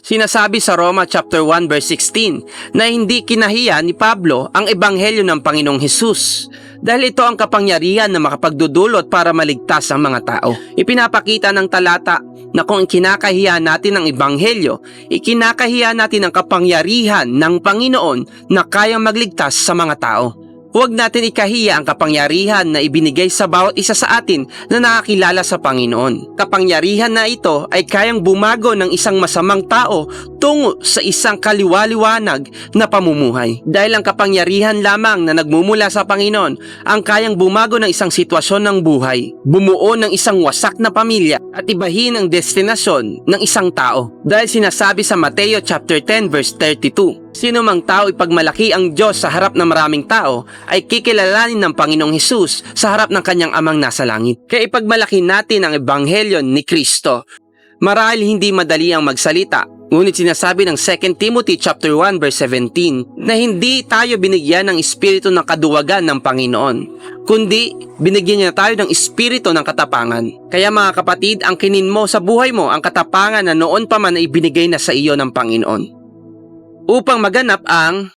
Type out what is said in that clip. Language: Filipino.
Sinasabi sa Roma chapter 1 verse 16 na hindi kinahiya ni Pablo ang ebanghelyo ng Panginoong Hesus dahil ito ang kapangyarihan na makapagdudulot para maligtas ang mga tao. Ipinapakita ng talata na kung kinakahiya natin ang ebanghelyo, ikinakahiya natin ang kapangyarihan ng Panginoon na kayang magligtas sa mga tao. Huwag natin ikahiya ang kapangyarihan na ibinigay sa bawat isa sa atin na nakakilala sa Panginoon. Kapangyarihan na ito ay kayang bumago ng isang masamang tao tungo sa isang kaliwaliwanag na pamumuhay. Dahil ang kapangyarihan lamang na nagmumula sa Panginoon ang kayang bumago ng isang sitwasyon ng buhay, bumuo ng isang wasak na pamilya at ibahin ang destinasyon ng isang tao. Dahil sinasabi sa Mateo chapter 10 verse 32, sino mang tao ipagmalaki ang Diyos sa harap ng maraming tao ay kikilalanin ng Panginoong Hesus sa harap ng kanyang amang nasa langit. Kaya ipagmalaki natin ang ebanghelyo ni Kristo. Marahil hindi madali ang magsalita, ngunit sinasabi ng 2 Timothy chapter 1 verse 17 na hindi tayo binigyan ng espiritu ng kaduwagan ng Panginoon, kundi binigyan niya tayo ng espiritu ng katapangan. Kaya mga kapatid, angkinin mo sa buhay mo ang katapangan na noon pa man ay ibinigay na sa iyo ng Panginoon. Upang maganap ang